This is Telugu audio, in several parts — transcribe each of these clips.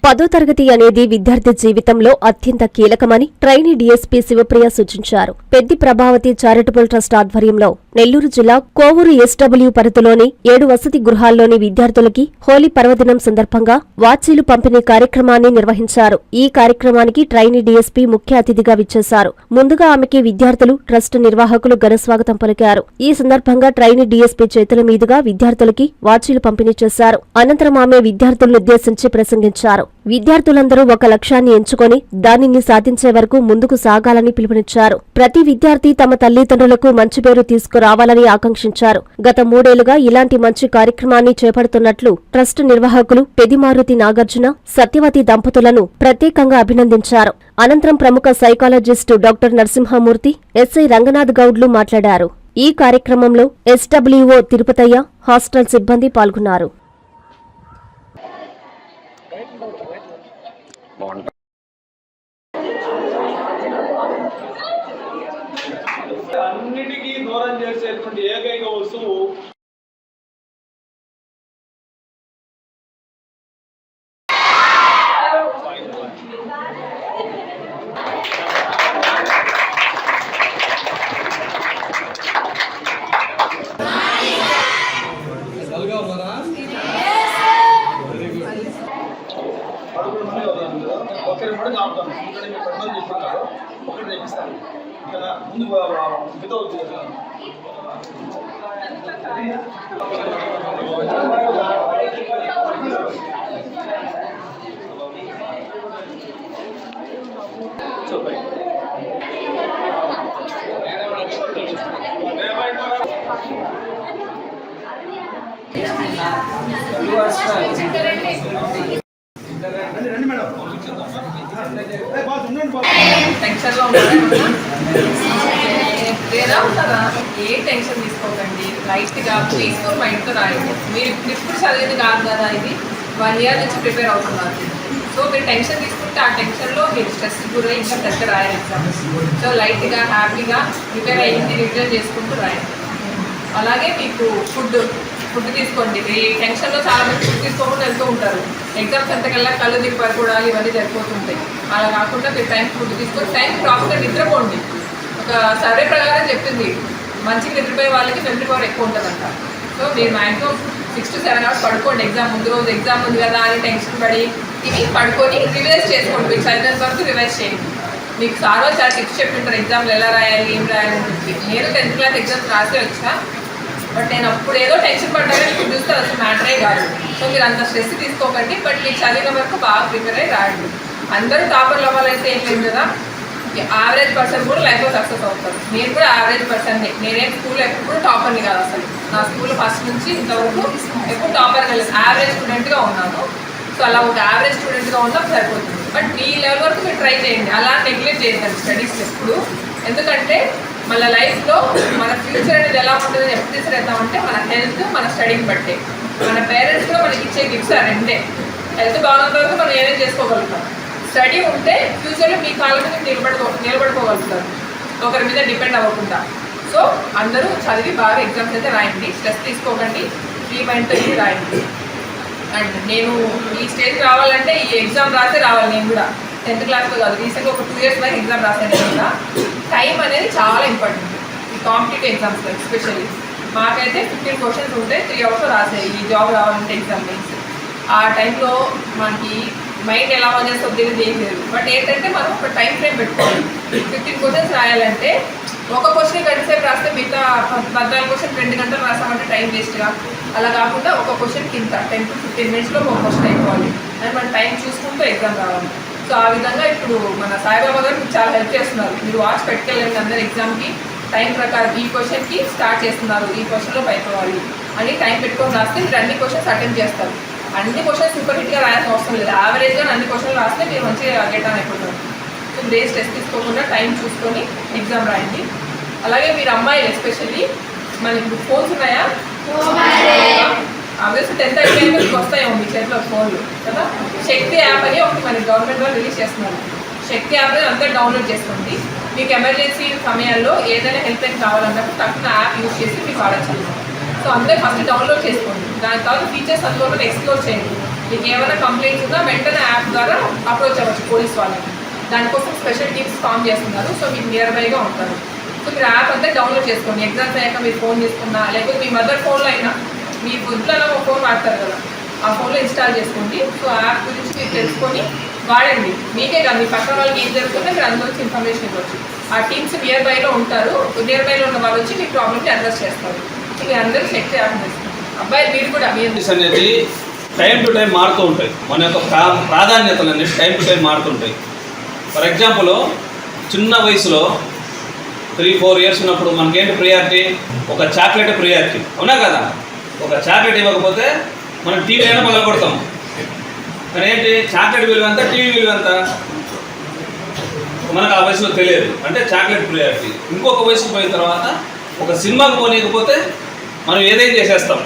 10వ తరగతి అనేది విద్యార్థి జీవితంలో అత్యంత కీలకమని ట్రైనీ డీఎస్పీ శివప్రియ సూచించారు. పెద్ది ప్రభావతి చారిటబుల్ ట్రస్ట్ ఆధ్వర్యంలో నెల్లూరు జిల్లా కోవూరు ఎస్డబ్ల్యూ పరిధిలోని 7 వసతి గృహాల్లోని విద్యార్థులకి హోలీ పర్వదినం సందర్భంగా వాచీలు పంపిణీ కార్యక్రమాన్ని నిర్వహించారు. ఈ కార్యక్రమానికి ట్రైనీ డీఎస్పీ ముఖ్య అతిథిగా విచ్చేశారు. ముందుగా ఆమెకి విద్యార్థులు, ట్రస్ట్ నిర్వాహకులు ఘనస్వాగతం పలికారు. ఈ సందర్భంగా ట్రైనీ డీఎస్పీ చేతుల మీదుగా విద్యార్థులకి వాచీలు పంపిణీ చేశారు. అనంతరం ఆమె విద్యార్థులను ఉద్దేశించి ప్రసంగించారు. విద్యార్థులందరూ ఒక లక్ష్యాన్ని ఎంచుకొని దానిని సాధించే వరకు ముందుకు సాగాలని పిలుపునిచ్చారు. ప్రతి విద్యార్థి తమ తల్లిదండ్రులకు మంచి పేరు తీసుకురావాలని ఆకాంక్షించారు. గత 3 ఏళ్లుగా ఇలాంటి మంచి కార్యక్రమాన్ని చేపడుతున్నట్లు ట్రస్ట్ నిర్వాహకులు పెదిమారుతి నాగార్జున, సత్యవతి దంపతులను ప్రత్యేకంగా అభినందించారు. అనంతరం ప్రముఖ psychologist doctor Narasimhamurthy, SI Ranganath గౌడ్లు మాట్లాడారు. ఈ కార్యక్రమంలో ఎస్డబ్ల్యూఓ తిరుపతయ్య, హాస్టల్ సిబ్బంది పాల్గొన్నారు. అన్నిటికీ దూరం చేసేటువంటి ఏకైక వస్తువు ఒకరి కూడా కాపుతాను. ఎందుకంటే మీరు పెద్దలు చెప్తున్నారు, ఒకటి తెప్పిస్తాను. ఇక్కడ ముందు మిగతా వచ్చి టెన్షన్లో ఉంటారా? ఏ టెన్షన్ తీసుకోకండి, లైట్గా పీస్ఫుల్ మైండ్తో రాయండి. మీరు ఇప్పుడు చదివేది కాదు కదా, ఇది 1 year నుంచి ప్రిపేర్ అవుతున్నారు. సో మీరు టెన్షన్ తీసుకుంటే ఆ టెన్షన్లో మీరు స్ట్రెస్ గురై ఇంకా పెద్ద రాయాలి ఎగ్జామ్స్. సో లైట్గా హ్యాపీగా ప్రిపేర్ అయ్యింది రివిజన్ చేసుకుంటూ రాయండి. అలాగే మీకు ఫుడ్ తీసుకోండి. ఈ టెన్షన్లో చాలా మంది ఫుడ్ తీసుకోకుండా వెళ్తూ ఉంటారు. ఎగ్జామ్స్ ఎంతకల్లా కళ్ళు తిప్పి పడుకోవడాలు ఇవన్నీ సరిపోతుంటాయి. అలా కాకుండా మీరు టైం ఫుడ్ తీసుకొని టైం ప్రాపర్గా నిద్రపోండి. ఒక సర్వే ప్రకారం చెప్పింది, మంచిగా నిద్రపోయే వాళ్ళకి మెమరీ పవర్ ఎక్కువ ఉంటుందంట. సో మీరు మ్యాక్సిమం 6 to 7 hours పడుకోండి. ఎగ్జామ్ ముందు రోజు ఎగ్జామ్ ఉంది కదా అని టెన్షన్ పడి ఇవి పడుకొని రివైజ్ చేసుకోండి. మీకు చదివినంత వరకు రివైజ్ చేయండి. మీకు సార్ వాళ్ళు చాలా టిప్స్ చెప్తుంటారు ఎగ్జామ్లు ఎలా రాయాలి, ఏం రాయాలి అని చెప్పి. నేను 10th క్లాస్ ఎగ్జామ్స్ రాసే వచ్చా, బట్ నేను అప్పుడు ఏదో టెన్షన్ పడ్డాను. ఇప్పుడు చూస్తే అసలు మ్యాటరే కాదు. సో మీరు అంత స్ట్రెస్ తీసుకోకండి, బట్ మీరు చదివిన వరకు బాగా ప్రిపేర్ అయ్యి రాయండి. అందరూ టాపర్లు అవ్వాలంటే ఏం లేదు కదా, యావరేజ్ పర్సన్ కూడా లైఫ్లో సక్సెస్ అవుతారు. నేను కూడా యావరేజ్ పర్సన్ని. నేనేం స్కూల్లో ఎప్పుడు టాపర్ని కాదు. అసలు నా స్కూల్లో ఫస్ట్ నుంచి ఇంతవరకు ఎప్పుడు టాపర్ వెళ్ళదు, యావరేజ్ స్టూడెంట్గా ఉన్నాను. సో అలా ఒక యావరేజ్ స్టూడెంట్గా ఉన్నా సరిపోతుంది. బట్ మీ లెవెల్ వరకు మీరు ట్రై చేయండి. అలా నెగ్లెక్ట్ చేయకండి స్టడీస్ ఎప్పుడు. ఎందుకంటే మన లైఫ్లో మన ఫ్యూచర్ అనేది ఎలా ఉంటుందని ఎప్పుడు తీసుకెళ్తామంటే మన హెల్త్, మన స్టడీని బట్టే. మన పేరెంట్స్ కూడా మనకి ఇచ్చే గిఫ్ట్స్ ఆ రెండే. హెల్త్ బాగున్నంత వరకు మనం ఏమేమి చేసుకోగలుగుతాం. స్టడీ ఉంటే ఫ్యూచర్లో మీ కాళ్ళ మీద నిలబడుకోగలుగుతారు, ఒకరి మీద డిపెండ్ అవ్వకుండా. సో అందరూ చదివి బాగా ఎగ్జామ్స్ అయితే రాయండి, స్ట్రెస్ తీసుకోకండి, ఫ్రీ మైండ్తో ఇది రాయండి. అండ్ నేను ఈ స్టేజ్ రావాలంటే ఈ ఎగ్జామ్ రాసే రావాలి. నేను కూడా 10th క్లాస్లో కాదు, రీసెంట్గా ఒక 2 years బ్యాక్ ఎగ్జామ్ రాసాను కూడా. టైం అనేది చాలా ఇంపార్టెంట్ ఈ కాంపిటేటివ్ ఎగ్జామ్స్లో. ఎస్పెషల్లీ మాకైతే 15 questions ఉంటే 3 hours రాసాయి ఈ జాబ్ రావాలంటే ఎగ్జామ్ మీన్స్. ఆ టైంలో మనకి మైండ్ ఎలా పనిచేస్తుందో తెలియదు, ఏం లేదు. బట్ ఏంటంటే మనం ఒక టైం ఫ్రేమ్ పెట్టుకోవాలి. 15 questions రాయాలంటే ఒక క్వశ్చన్ గంటసేపు రాస్తే మిగతా 14 questions 2 గంటలు రాసామంటే టైం వేస్ట్గా. అలా కాకుండా ఒక క్వశ్చన్ కింద 10 to 15 minutesలో ఒక క్వశ్చన్ అయిపోవాలి. అండ్ మన టైం చూసుకుంటూ ఎగ్జామ్ రావాలి. సో ఆ విధంగా ఇప్పుడు మన సాయిబాబా గారు మీకు చాలా హెల్ప్ చేస్తున్నారు. మీరు వాచ్ పెట్టుకెళ్ళండి అందరు ఎగ్జామ్కి. టైం ప్రకారం ఈ క్వశ్చన్కి స్టార్ట్ చేస్తున్నారు, ఈ క్వశ్చన్లో పైపోవాలి అని టైం పెట్టుకొని రాస్తే మీరు అన్ని క్వశ్చన్స్ అటెంప్ట్ చేస్తారు. అన్ని క్వశ్చన్స్ సూపర్ హిట్గా రాయాల్సిన అవసరం లేదు. యావరేజ్గా అన్ని క్వశ్చన్లు రాస్తే మీరు మంచిగా గెట్ ఆన్ అయిపోతారు. సో మీరు స్ట్రెస్ తీసుకోకుండా టైం చూసుకొని ఎగ్జామ్ రాయండి. అలాగే మీరు అమ్మాయిలు ఎస్పెషల్లీ మనకి ఫోన్స్ ఉన్నాయా? ఆబ్వియస్లీ 10th అయిపోయాక మీకు వస్తాయేమో మీ చేతిలో ఫోన్లు కదా. శక్తి యాప్ అని ఒకటి మనకి గవర్నమెంట్ వాళ్ళు రిలీజ్ చేస్తున్నారు. శక్తి యాప్ అనేది అందరూ డౌన్లోడ్ చేసుకోండి. మీకు ఎమర్జెన్సీ సమయాల్లో ఏదైనా హెల్ప్ లైన్ కావాలన్నప్పుడు తక్కువ యాప్ యూజ్ చేసి మీకు వాడచ్చు. సో అందరూ ఫస్ట్ డౌన్లోడ్ చేసుకోండి. దాని తర్వాత ఫీచర్స్ అందులో ఎక్స్ప్లోర్ చేయండి. మీకు ఏమైనా కంప్లైంట్స్ ఉన్నా వెంటనే యాప్ ద్వారా అప్రోచ్ అవ్వచ్చు పోలీస్ వాళ్ళకి. దానికోసం స్పెషల్ టీమ్స్ ఫామ్ చేస్తున్నారు. సో మీకు నియర్ బైగా ఉంటారు. సో మీరు యాప్ అంతా డౌన్లోడ్ చేసుకోండి. ఎగ్జామ్స్ అయ్యాక మీరు ఫోన్ తీసుకున్నా, లేకపోతే మీ మదర్ ఫోన్లో అయినా, మీ ఇంట్లో ఒక ఫోన్ వాడతారు కదా, ఆ ఫోన్లో ఇన్స్టాల్ చేసుకోండి. సో యాప్ గురించి మీరు తెలుసుకొని వాడండి. మీకే కాదు, మీ పక్కన వాళ్ళకి ఏం జరుగుతుందో మీరు అందులోంచి ఇన్ఫర్మేషన్ ఇవ్వచ్చు. ఆ టీమ్స్ నియర్ బైలో ఉంటారు. నియర్ బైలో ఉన్న వాళ్ళు వచ్చి మీ ప్రాబ్లమ్ని అడ్రస్ చేస్తారు. మీరు అందరూ చెక్ చేయాలి. అబ్బాయి మీరు కూడా అనేది టైం టు టైం మారుతూ ఉంటాయి. మన యొక్క ప్రాధాన్యతలు అనేది టైం టు టైం మారుతుంటాయి. ఫర్ ఎగ్జాంపుల్, చిన్న వయసులో 3-4 years ఉన్నప్పుడు మనకేంటి ప్రియారిటీ? ఒక చాక్లెట్ ప్రియారిటీ, అవునా కదా? ఒక చాక్లెట్ ఇవ్వకపోతే మనం టీవీ అయినా పగలగొడతాం. కానీ ఏంటి, చాక్లెట్ విలువ ఎంత, టీవీ విలువ ఎంత మనకు ఆ వయసులో తెలియదు. అంటే చాక్లెట్ ప్రియారిటీ. ఇంకొక వయసుకు పోయిన తర్వాత ఒక సినిమాకి పోనీయకపోతే మనం ఏదైనా చేసేస్తాం.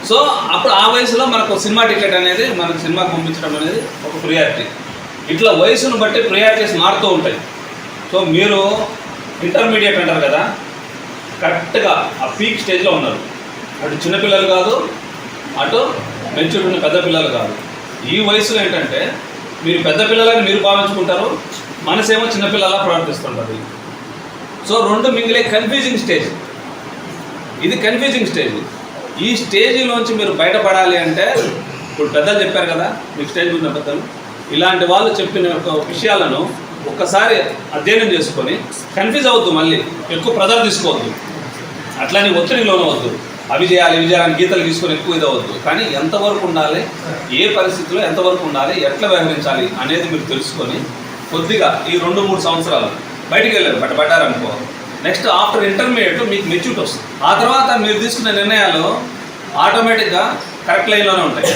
సో అప్పుడు ఆ వయసులో మనకు సినిమా టికెట్ అనేది, మనకు సినిమాకి పంపించడం అనేది ఒక ప్రియారిటీ. ఇట్లా వయసును బట్టి ప్రియారిటీస్ మారుతూ ఉంటాయి. సో మీరు ఇంటర్మీడియట్ అంటారు కదా, కరెక్ట్గా ఆ పీక్ స్టేజ్లో ఉన్నారు. అటు చిన్నపిల్లలు కాదు, అటు మెచ్యూర్డ్ ఉన్న పెద్ద పిల్లలు కాదు. ఈ వయసులో ఏంటంటే మీరు పెద్ద పిల్లలని మీరు భావించుకుంటారు, మనసేమో చిన్నపిల్లలా ప్రవర్తిస్తుంటారు. సో రెండు మింగిలే కన్ఫ్యూజింగ్ స్టేజ్. ఇది కన్ఫ్యూజింగ్ స్టేజ్. ఈ స్టేజ్లోంచి మీరు బయటపడాలి అంటే, ఇప్పుడు పెద్దలు చెప్పారు కదా, మీకు స్టేజ్ ఉన్న పెద్దలు, ఇలాంటి వాళ్ళు చెప్పిన విషయాలను ఒక్కసారి అధ్యయనం చేసుకొని కన్ఫ్యూజ్ అవ్వద్దు. మళ్ళీ ఎక్కువ ప్రెజర్ తీసుకోవద్దు, అట్లని ఒత్తిడి లోనవద్దు. అవి చేయాలి ఇవి చేయాలని గీతలు తీసుకొని ఎక్కువ ఇది అవ్వద్దు. కానీ ఎంతవరకు ఉండాలి, ఏ పరిస్థితిలో ఎంతవరకు ఉండాలి, ఎట్లా వ్యవహరించాలి అనేది మీరు తెలుసుకొని కొద్దిగా ఈ 2-3 సంవత్సరాలు బయటికి వెళ్ళారు, పడ్డారనుకో, నెక్స్ట్ ఆఫ్టర్ ఇంటర్మీడియట్ మీకు మెచ్యూరిటీ వస్తుంది. ఆ తర్వాత మీరు తీసుకునే నిర్ణయాలు ఆటోమేటిక్గా కరెక్ట్ లైన్లోనే ఉంటాయి.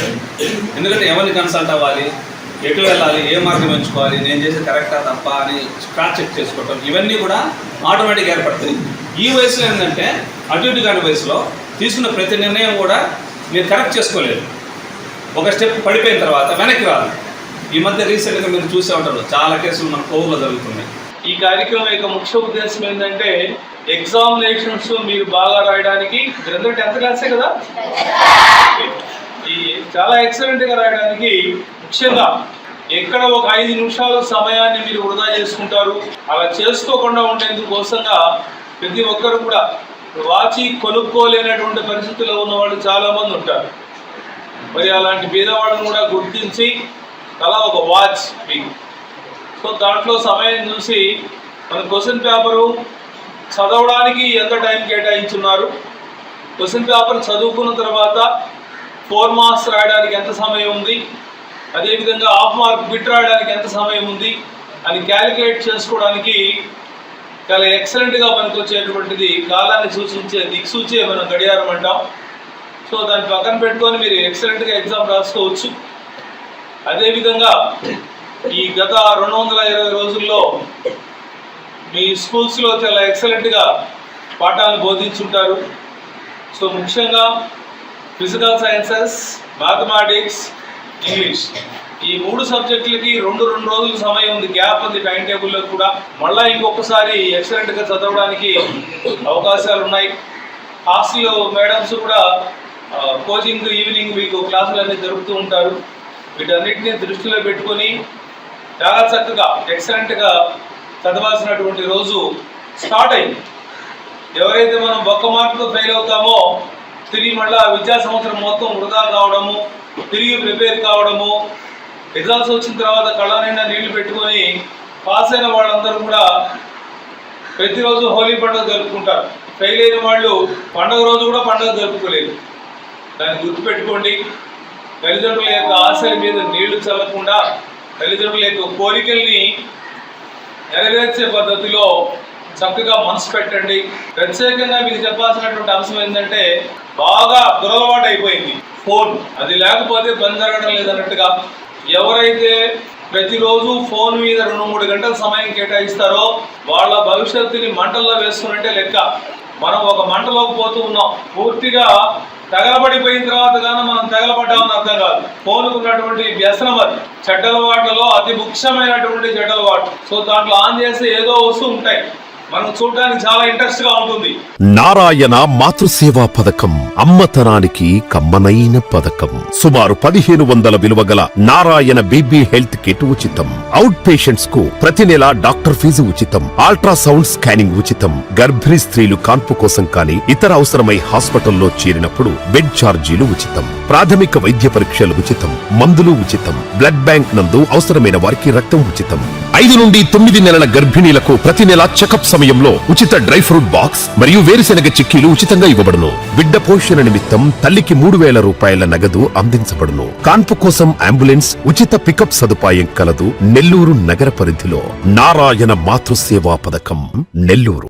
ఎందుకంటే ఎవరిని కన్సల్ట్ అవ్వాలి, ఎటు వెళ్ళాలి, ఏ మార్గం ఎంచుకోవాలి, నేను చేసే కరెక్టా తప్ప అని క్రాస్ చెక్ చేసుకోవటం, ఇవన్నీ కూడా ఆటోమేటిక్గా ఏర్పడతాయి. ఈ వయసులో ఏంటంటే అటు ఇటు కాని వయసులో తీసుకున్న ప్రతి నిర్ణయం కూడా మీరు కరెక్ట్ చేసుకోలేరు. ఒక స్టెప్ పడిపోయిన తర్వాత వెనక్కి రాదు. ఈ మధ్య రీసెంట్గా మీరు చూసే ఉంటారు, చాలా కేసులు మన కోవులో జరుగుతున్నాయి. ఈ కార్యక్రమం యొక్క ముఖ్య ఉద్దేశం ఏంటంటే ఎగ్జామినేషన్స్ మీరు బాగా రాయడానికి, మీరందరూ 10th క్లాసే కదా, ఈ చాలా ఎక్సలెంట్గా రాయడానికి ముఖ్యంగా ఎక్కడ ఒక 5 నిమిషాల సమయాన్ని మీరు వృధా చేసుకుంటారు, అలా చేసుకోకుండా ఉండేందుకోసంగా ప్రతి ఒక్కరు కూడా వాచి కొనుక్కోలేనటువంటి పరిస్థితుల్లో ఉన్నవాళ్ళు చాలామంది ఉంటారు. మరి అలాంటి పేదవాళ్ళను కూడా గుర్తించి అలా ఒక వాచ్ మీకు, సో దాంట్లో సమయం చూసి మన క్వశ్చన్ పేపరు చదవడానికి ఎంత టైం కేటాయించున్నారు, క్వశ్చన్ పేపర్ చదువుకున్న తర్వాత 4 మార్క్స్ రాయడానికి ఎంత సమయం ఉంది, అదేవిధంగా హాఫ్ మార్క్ బిట్ రాయడానికి ఎంత సమయం ఉంది అని క్యాలిక్యులేట్ చేసుకోవడానికి చాలా ఎక్సలెంట్గా మనకు వచ్చేటువంటిది కాలాన్ని సూచించే దిక్సూచే మనం గడియారం అంటాం. సో దాన్ని పక్కన పెట్టుకొని మీరు ఎక్సలెంట్గా ఎగ్జామ్ రాసుకోవచ్చు. అదేవిధంగా ఈ గత 220 రోజుల్లో మీ స్కూల్స్లో చాలా ఎక్సలెంట్గా పాఠాలను బోధించుంటారు. సో ముఖ్యంగా ఫిజికల్ సైన్సెస్, మ్యాథమెటిక్స్, ఇంగ్లీష్, ఈ 3 సబ్జెక్టులకి 2 రోజుల సమయం ఉంది, గ్యాప్ ఉంది టైం టేబుల్లో కూడా. మళ్ళీ ఇంకొకసారి ఎక్సలెంట్గా చదవడానికి అవకాశాలు ఉన్నాయి. హాస్టల్లో మేడమ్స్ కూడా కోచింగ్ ఈవినింగ్ మీకు క్లాసులన్నీ జరుపుతూ ఉంటారు. వీటన్నిటిని దృష్టిలో పెట్టుకొని చాలా చక్కగా ఎక్సలెంట్గా చదవాల్సినటువంటి రోజు స్టార్ట్ అయింది. ఎవరైతే మనం 1 మార్కుతో ఫెయిల్ అవుతామో తిరిగి మళ్ళీ విద్యా సంవత్సరం మొత్తం వృధా కావడము, తిరిగి ప్రిపేర్ కావడము, ఎగ్జామ్స్ వచ్చిన తర్వాత కళ్ళ నిండా నీళ్లు పెట్టుకొని పాస్ అయిన వాళ్ళందరూ కూడా ప్రతిరోజు హోలీ పండుగ జరుపుకుంటారు. ఫెయిల్ అయిన వాళ్ళు పండుగ రోజు కూడా పండుగ జరుపుకోలేదు. దాన్ని గుర్తుపెట్టుకోండి. తల్లిదండ్రుల యొక్క ఆశల మీద నీళ్లు చల్లకుండా తల్లిదండ్రుల యొక్క కోరికల్ని నెరవేర్చే పద్ధతిలో చక్కగా మనసు పెట్టండి. ప్రత్యేకంగా మీకు చెప్పాల్సినటువంటి అంశం ఏంటంటే బాగా దురలవాటు అయిపోయింది ఫోన్. అది లేకపోతే పని జరగడం లేదన్నట్టుగా ఎవరైతే ప్రతిరోజు ఫోన్ మీద 2-3 గంటల సమయం కేటాయిస్తారో వాళ్ళ భవిష్యత్తుని మంటల్లో వేసుకున్నట్టే లెక్క. మనం ఒక మంటలోకి పోతూ ఉన్నాం. పూర్తిగా తగలబడిపోయిన తర్వాత కానీ మనం తగలబడ్డామని అర్థం కాదు. ఫోన్కు ఉన్నటువంటి వ్యసనం అది చెడ్డలవాట్లలో అతి ముఖ్యమైనటువంటి చెడ్డలవాటు. సో దాంట్లో ఆన్ చేస్తే ఏదో వస్తూ ఉంటాయి. మనం చూడడానికి చాలా ఇంట్రెస్ట్ గా ఉంటుంది. నారాయణ మాతృసేవా పథకం అమ్మతనానికి కమ్మనైన పథకం. సుమారు 1500 విలువ గల నారాయణ బేబీ హెల్త్ కిట్ ఉచితం. అవుట్ పేషెంట్స్ కు ప్రతి నెల డాక్టర్ ఫీజు ఉచితం. అల్ట్రాసౌండ్ స్కానింగ్ ఉచితం. గర్భిణీ స్త్రీలు కాన్పు కోసం కానీ ఇతర అవసరమై హాస్పిటల్లో చేరినప్పుడు బెడ్ ఛార్జీలు ఉచితం. ప్రాథమిక వైద్య పరీక్షలు ఉచితం. మందులు ఉచితం. బ్లడ్ బ్యాంక్ నందు అవసరమైన వారికి రక్తం ఉచితం. 5 నుండి 9 నెలల గర్భిణీలకు ప్రతి నెల చెకప్ సమయంలో ఉచిత డ్రై ఫ్రూట్ బాక్స్ మరియు వేరుశెనగ చిక్కీలు ఉచితంగా ఇవ్వబడును. బిడ్డ పోషణ నిమిత్తం తల్లికి 3000 రూపాయల నగదు అందించబడును. కాన్పు కోసం అంబులెన్స్ ఉచిత పికప్ సదుపాయం కలదు. నెల్లూరు నగర పరిధిలో నారాయణ మాతృసేవా పథకం నెల్లూరు.